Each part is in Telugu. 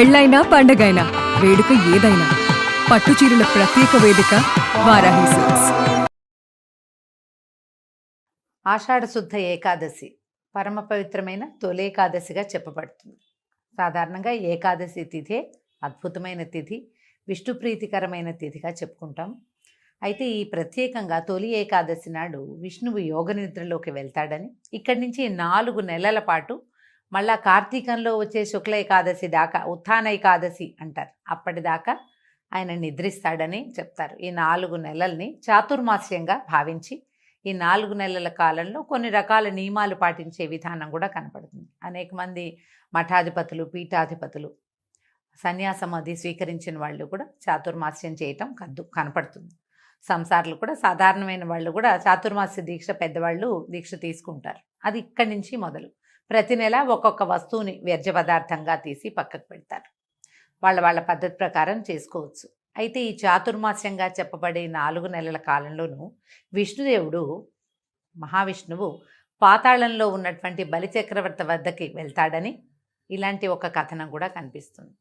పెళ్ళైనా పండగైనా వేడుక ఏదైనా పట్టుచీరల ప్రత్యేక వేదిక వారాహి సిల్క్స్. ఆషాఢ శుద్ధ ఏకాదశి పరమ పవిత్రమైన తొలేకాదశిగా చెప్పబడుతుంది. సాధారణంగా ఏకాదశి తిథే అద్భుతమైన తిథి, విష్ణుప్రీతికరమైన తిథిగా చెప్పుకుంటాం. అయితే ఈ ప్రత్యేకంగా తొలి ఏకాదశి నాడు విష్ణువు యోగ నిద్రలోకి వెళ్తాడని, ఇక్కడి నుంచి 4 నెలల పాటు మళ్ళా కార్తీకంలో వచ్చే శుక్ల ఏకాదశి దాకా ఉత్థాన ఏకాదశి అంటారు, అప్పటిదాకా ఆయన నిద్రిస్తాడని చెప్తారు. ఈ 4 నెలల్ని చాతుర్మాస్యంగా భావించి ఈ 4 నెలల కాలంలో కొన్ని రకాల నియమాలు పాటించే విధానం కూడా కనపడుతుంది. అనేక మంది మఠాధిపతులు, పీఠాధిపతులు, సన్యాసం అది స్వీకరించిన వాళ్ళు కూడా చాతుర్మాస్యం చేయటం కనపడుతుంది. సంసారులు కూడా, సాధారణమైన వాళ్ళు కూడా చాతుర్మాస్య దీక్ష పెద్దవాళ్ళు దీక్ష తీసుకుంటారు. అది ఇక్కడి నుంచి మొదలు ప్రతి నెల ఒక్కొక్క వస్తువుని వ్యర్థ పదార్థంగా తీసి పక్కకు పెడతారు. వాళ్ళ పద్ధతి ప్రకారం చేసుకోవచ్చు. అయితే ఈ చాతుర్మాస్యంగా చెప్పబడే 4 నెలల కాలంలోనూ విష్ణుదేవుడు, మహావిష్ణువు పాతాళంలో ఉన్నటువంటి బలిచక్రవర్తి వద్దకి వెళ్తాడని ఇలాంటి ఒక కథనం కూడా కనిపిస్తుంది.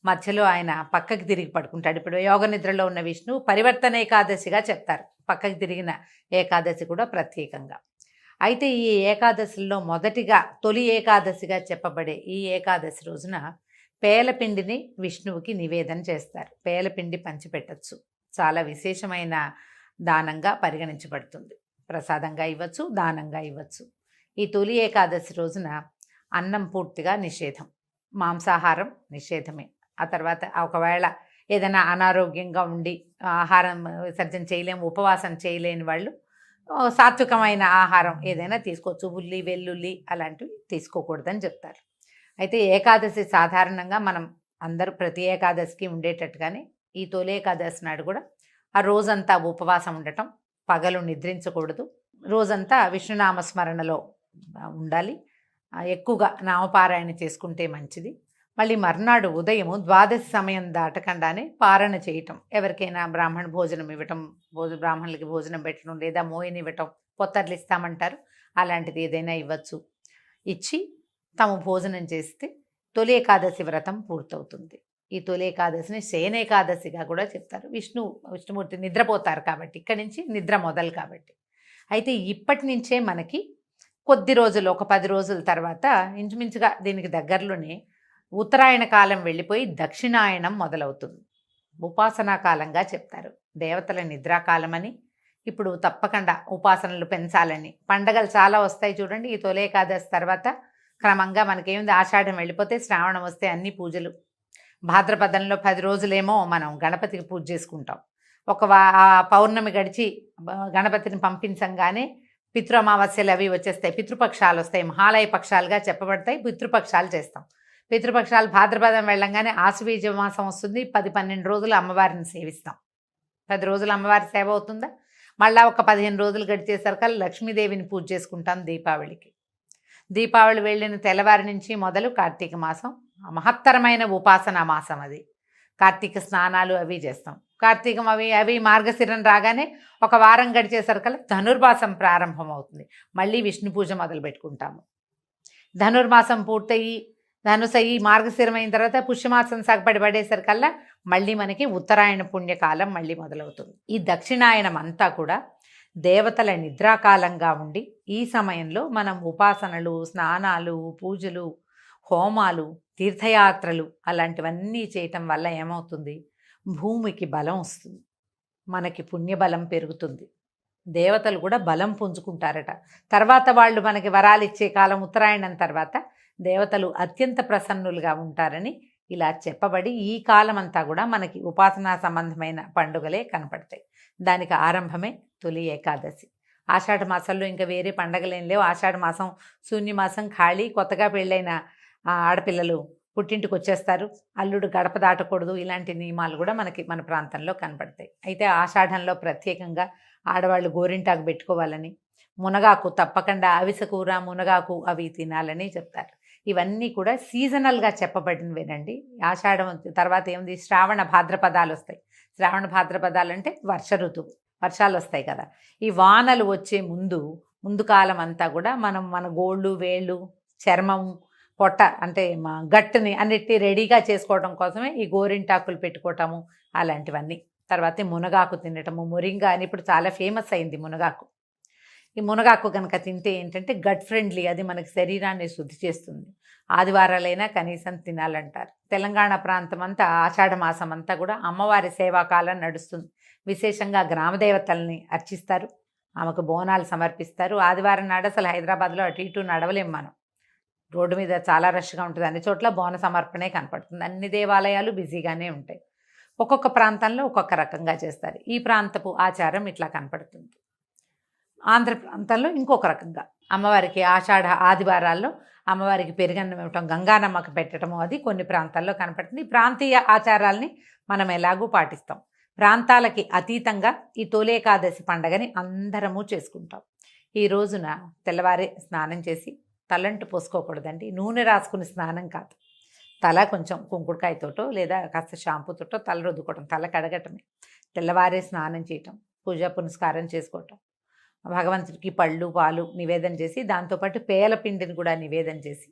మధ్యలో ఆయన పక్కకి తిరిగి పడుకుంటాడు. ఇప్పుడు యోగ నిద్రలో ఉన్న విష్ణువు పరివర్తన ఏకాదశిగా చెప్తారు, పక్కకి తిరిగిన ఏకాదశి కూడా ప్రత్యేకంగా. అయితే ఈ ఏకాదశిలో మొదటిగా తొలి ఏకాదశిగా చెప్పబడే ఈ ఏకాదశి రోజున పేలపిండిని విష్ణువుకి నివేదన చేస్తారు. పేలపిండి పంచిపెట్టచ్చు, చాలా విశేషమైన దానంగా పరిగణించబడుతుంది. ప్రసాదంగా ఇవ్వచ్చు, దానంగా ఇవ్వచ్చు. ఈ తొలి ఏకాదశి రోజున అన్నం పూర్తిగా నిషేధం, మాంసాహారం నిషేధమే. ఆ తర్వాత ఒకవేళ ఏదైనా అనారోగ్యంగా ఉండి ఆహారం విసర్జన చేయలేము, ఉపవాసం చేయలేని వాళ్ళు సాత్వికమైన ఆహారం ఏదైనా తీసుకోవచ్చు. ఉల్లి, వెల్లుల్లి అలాంటివి తీసుకోకూడదని చెప్తారు. అయితే ఏకాదశి సాధారణంగా మనం అందరూ ప్రతి ఏకాదశికి ఉండేటట్టుగానే ఈ తొలి ఏకాదశి నాడు కూడా ఆ రోజంతా ఉపవాసం ఉండటం, పగలు నిద్రించకూడదు, రోజంతా విష్ణునామస్మరణలో ఉండాలి, ఎక్కువగా నామపారాయణ చేసుకుంటే మంచిది. మళ్ళీ మర్నాడు ఉదయము ద్వాదశి సమయం దాటకుండానే పారణ చేయటం, ఎవరికైనా బ్రాహ్మణ భోజనం ఇవ్వటం, బ్రాహ్మణులకి భోజనం పెట్టడం, లేదా మోయిని ఇవ్వటం, పొత్తర్లు ఇస్తామంటారు, అలాంటిది ఏదైనా ఇవ్వచ్చు. ఇచ్చి తాము భోజనం చేస్తే తొలి ఏకాదశి వ్రతం పూర్తవుతుంది. ఈ తొలి ఏకాదశిని శయనేకాదశిగా కూడా చెప్తారు. విష్ణుమూర్తి నిద్రపోతారు కాబట్టి, ఇక్కడి నుంచి నిద్ర మొదలు కాబట్టి. అయితే ఇప్పటి నుంచే మనకి కొద్ది రోజులు, ఒక 10 రోజుల తర్వాత ఇంచుమించుగా దీనికి దగ్గరలోనే ఉత్తరాయణ కాలం వెళ్ళిపోయి దక్షిణాయనం మొదలవుతుంది. ఉపాసనా కాలంగా చెప్తారు. దేవతల నిద్రాకాలమని, ఇప్పుడు తప్పకుండా ఉపాసనలు పెంచాలని, పండగలు చాలా వస్తాయి చూడండి. ఈ తొలి ఏకాదశి తర్వాత క్రమంగా మనకేముంది, ఆషాఢం వెళ్ళిపోతే శ్రావణం వస్తే అన్ని పూజలు. భాద్రపదంలో 10 రోజులేమో మనం గణపతికి పూజ చేసుకుంటాం. పౌర్ణమి గడిచి గణపతిని పంపించంగానే పితృ అమావాస్యలు అవి వచ్చేస్తాయి, పితృపక్షాలు వస్తాయి, మహాలయ పక్షాలుగా చెప్పబడతాయి. పితృపక్షాలు చేస్తాం. పితృపక్షాలు భాద్రపదం వెళ్ళంగానే ఆశ్వీజ మాసం వస్తుంది. 10-12 రోజులు అమ్మవారిని సేవిస్తాం. 10 రోజులు అమ్మవారి సేవ అవుతుందా, మళ్ళీ ఒక 15 రోజులు గడిచేసరికి లక్ష్మీదేవిని పూజ చేసుకుంటాం. దీపావళి వెళ్ళిన తెల్లవారి నుంచి మొదలు కార్తీక మాసం మహత్తరమైన ఉపాసనా మాసం. అది కార్తీక స్నానాలు అవి చేస్తాం. కార్తీకం అవి మార్గశిరం రాగానే ఒక వారం గడిచేసరికి ధనుర్మాసం ప్రారంభం అవుతుంది. మళ్ళీ విష్ణు పూజ మొదలు పెట్టుకుంటాము. ధనుర్మాసం పూర్తయి ధనుసయి మార్గశిరం అయిన తర్వాత పుష్యమాసం సగపడి పడేసరికల్లా మళ్ళీ మనకి ఉత్తరాయణ పుణ్యకాలం మళ్ళీ మొదలవుతుంది. ఈ దక్షిణాయనం అంతా కూడా దేవతల నిద్రాకాలంగా ఉండి, ఈ సమయంలో మనం ఉపాసనలు, స్నానాలు, పూజలు, హోమాలు, తీర్థయాత్రలు అలాంటివన్నీ చేయటం వల్ల ఏమవుతుంది, భూమికి బలం వస్తుంది, మనకి పుణ్యబలం పెరుగుతుంది, దేవతలు కూడా బలం పుంజుకుంటారట. తర్వాత వాళ్ళు మనకి వరాలు ఇచ్చే కాలం ఉత్తరాయణం తర్వాత దేవతలు అత్యంత ప్రసన్నులుగా ఉంటారని ఇలా చెప్పబడి ఈ కాలం అంతా కూడా మనకి ఉపాసనా సంబంధమైన పండుగలే కనపడతాయి. దానికి ఆరంభమే తొలి ఏకాదశి. ఆషాఢ మాసంలో ఇంకా వేరే పండగలేం లేవు. ఆషాఢ మాసం శూన్యమాసం, ఖాళీ. కొత్తగా పెళ్ళైన ఆడపిల్లలు పుట్టింటికి వచ్చేస్తారు, అల్లుడు గడప దాటకూడదు, ఇలాంటి నియమాలు కూడా మన ప్రాంతంలో కనపడతాయి. అయితే ఆషాఢంలో ప్రత్యేకంగా ఆడవాళ్ళు గోరింటాకు పెట్టుకోవాలని, మునగాకు తప్పకుండా, అవిసె కూర, మునగాకు అవి తినాలని చెప్తారు. ఇవన్నీ కూడా సీజనల్గా చెప్పబడినవేనండి. ఆషాఢం తర్వాత ఏముంది, శ్రావణ భాద్రపదాలు వస్తాయి. శ్రావణ భాద్రపదాలు అంటే వర్ష ఋతువు, వర్షాలు వస్తాయి కదా. ఈ వానలు వచ్చే ముందు కాలం అంతా కూడా మనం మన గోళ్ళు, వేళ్ళు, చర్మము, పొట్ట అంటే మా గట్టుని అన్నిటినీ రెడీగా చేసుకోవడం కోసమే ఈ గోరింటాకులు పెట్టుకోవటము అలాంటివన్నీ. తర్వాత ఈ మునగాకు తినటము, మొరింగా అని ఇప్పుడు చాలా ఫేమస్ అయింది మునగాకు. ఈ మునగాకు కనుక తింటే ఏంటంటే గట్ ఫ్రెండ్లీ, అది మనకి శరీరాన్ని శుద్ధి చేస్తుంది. ఆదివారాలైనా కనీసం తినాలంటారు. తెలంగాణ ప్రాంతం అంతా ఆషాఢ మాసం అంతా కూడా అమ్మవారి సేవాకాలం నడుస్తుంది. విశేషంగా గ్రామదేవతల్ని అర్చిస్తారు, ఆమెకు బోనాలు సమర్పిస్తారు. ఆదివారం నాడు అసలు హైదరాబాద్లో అటు ఇటు నడవలేం మనం, రోడ్డు మీద చాలా రష్గా ఉంటుంది. అన్ని చోట్ల బోన సమర్పణే కనపడుతుంది. అన్ని దేవాలయాలు బిజీగానే ఉంటాయి. ఒక్కొక్క ప్రాంతంలో ఒక్కొక్క రకంగా చేస్తారు. ఈ ప్రాంతపు ఆచారం ఇట్లా కనపడుతుంది. ఆంధ్ర ప్రాంతంలో ఇంకొక రకంగా అమ్మవారికి ఆషాఢ ఆదివారాల్లో అమ్మవారికి పెరుగన్నం ఇవ్వటం, గంగానమ్మకు పెట్టడము, అది కొన్ని ప్రాంతాల్లో కనపడుతుంది. ప్రాంతీయ ఆచారాల్ని మనం ఎలాగూ పాటిస్తాం. ప్రాంతాలకి అతీతంగా ఈ తొలేకాదశి పండగని అందరము చేసుకుంటాం. ఈ రోజున తెల్లవారే స్నానం చేసి తలంటు పోసుకోకూడదండి. నూనె రాసుకుని స్నానం కాదు, తల కొంచెం కుంకుడుకాయతోటో లేదా కాస్త షాంపూతోటో తల రుద్దుకోవటం, తల కడగటమే. తెల్లవారే స్నానం చేయటం, పూజా పునస్కారం చేసుకోవటం, భగవంతుడికి పళ్ళు పాలు నివేదన చేసి దాంతోపాటు పేల పిండిని కూడా నివేదన చేసి,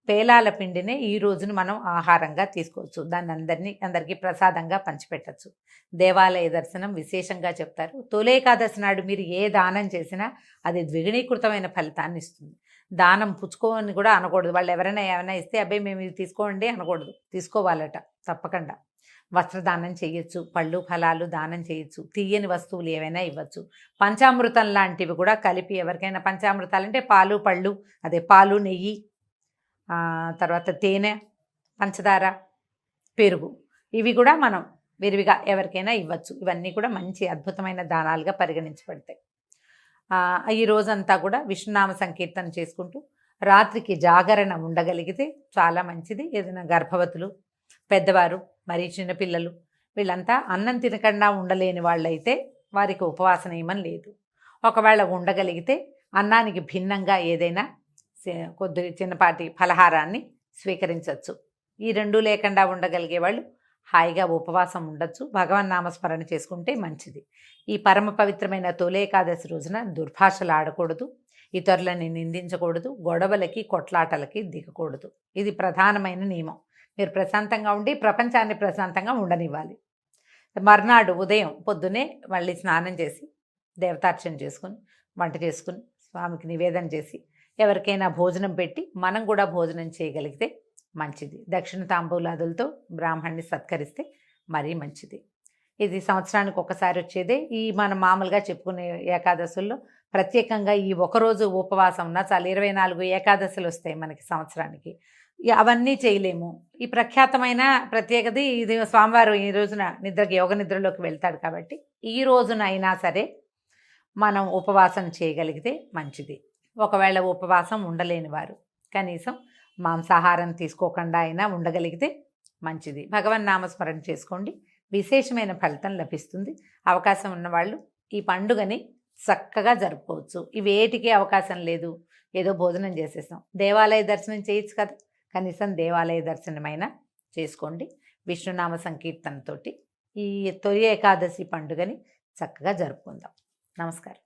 పేలాల పిండినే ఈ రోజున మనం ఆహారంగా తీసుకోవచ్చు. దాన్ని అందరికీ ప్రసాదంగా పంచిపెట్టచ్చు. దేవాలయ దర్శనం విశేషంగా చెప్తారు. తొలేకాదశి నాడు మీరు ఏ దానం చేసినా అది ద్విగుణీకృతమైన ఫలితాన్ని ఇస్తుంది. దానం పుచ్చుకోని కూడా అనకూడదు. వాళ్ళు ఎవరైనా ఏమైనా ఇస్తే అబ్బాయి మేము ఇది తీసుకోండి అనకూడదు, తీసుకోవాలట తప్పకుండా. వస్త్రదానం చేయొచ్చు, పళ్ళు ఫలాలు దానం చేయొచ్చు, తీయని వస్తువులు ఏవైనా ఇవ్వచ్చు. పంచామృతం లాంటివి కూడా కలిపి ఎవరికైనా, పంచామృతాలు అంటే పాలు పళ్ళు, అదే పాలు నెయ్యి, తర్వాత తేనె, పంచదార, పెరుగు, ఇవి కూడా మనం విరివిగా ఎవరికైనా ఇవ్వచ్చు. ఇవన్నీ కూడా మంచి అద్భుతమైన దానాలుగా పరిగణించబడతాయి. ఈ రోజంతా కూడా విష్ణునామ సంకీర్తన చేసుకుంటూ రాత్రికి జాగరణ ఉండగలిగితే చాలా మంచిది. ఏదైనా గర్భవతులు, పెద్దవారు, మరి చిన్నపిల్లలు, వీళ్ళంతా అన్నం తినకుండా ఉండలేని వాళ్ళైతే వారికి ఉపవాస నియమం లేదు. ఒకవేళ ఉండగలిగితే అన్నానికి భిన్నంగా ఏదైనా కొద్ది చిన్నపాటి ఫలహారాన్ని స్వీకరించవచ్చు. ఈ రెండు లేకుండా ఉండగలిగే వాళ్ళు హాయిగా ఉపవాసం ఉండొచ్చు. భగవన్నామస్మరణ చేసుకుంటే మంచిది. ఈ పరమ పవిత్రమైన తొలేకాదశి రోజున దుర్భాషలు ఆడకూడదు, ఇతరులని నిందించకూడదు, గొడవలకి కొట్లాటలకి దిగకూడదు. ఇది ప్రధానమైన నియమం. మీరు ప్రశాంతంగా ఉండి ప్రపంచాన్ని ప్రశాంతంగా ఉండనివ్వాలి. మర్నాడు ఉదయం పొద్దునే మళ్ళీ స్నానం చేసి దేవతార్చన చేసుకుని వంట చేసుకుని స్వామికి నివేదన చేసి ఎవరికైనా భోజనం పెట్టి మనం కూడా భోజనం చేయగలిగితే మంచిది. దక్షిణ తాంబూలాదులతో బ్రాహ్మణ్ణి సత్కరిస్తే మరీ మంచిది. ఇది సంవత్సరానికి ఒకసారి వచ్చేదే. ఈ మనం మామూలుగా చెప్పుకునే ఏకాదశుల్లో ప్రత్యేకంగా ఈ ఒకరోజు ఉపవాసం ఉన్నా చాలా 24 ఏకాదశులు వస్తాయి మనకి సంవత్సరానికి. అవన్నీ చేయలేము. ఈ ప్రఖ్యాతమైన ప్రత్యేకత ఇది, స్వామివారు ఈ రోజున యోగ నిద్రలోకి వెళ్తాడు కాబట్టి ఈ రోజున అయినా సరే మనం ఉపవాసం చేయగలిగితే మంచిది. ఒకవేళ ఉపవాసం ఉండలేని వారు కనీసం మాంసాహారం తీసుకోకుండా అయినా ఉండగలిగితే మంచిది. భగవన్నామస్మరణ చేసుకోండి, విశేషమైన ఫలితం లభిస్తుంది. అవకాశం ఉన్నవాళ్ళు ఈ పండుగని చక్కగా జరుపుకోవచ్చు. ఇవేటికి అవకాశం లేదు, ఏదో భోజనం చేసేసాం, దేవాలయ దర్శనం చేయొచ్చు కదా, కనీసం దేవాలయ దర్శనమైనా చేసుకోండి. విష్ణునామ సంకీర్తనతోటి ఈ తొలి ఏకాదశి పండుగని చక్కగా జరుపుకుందాం. నమస్కారం.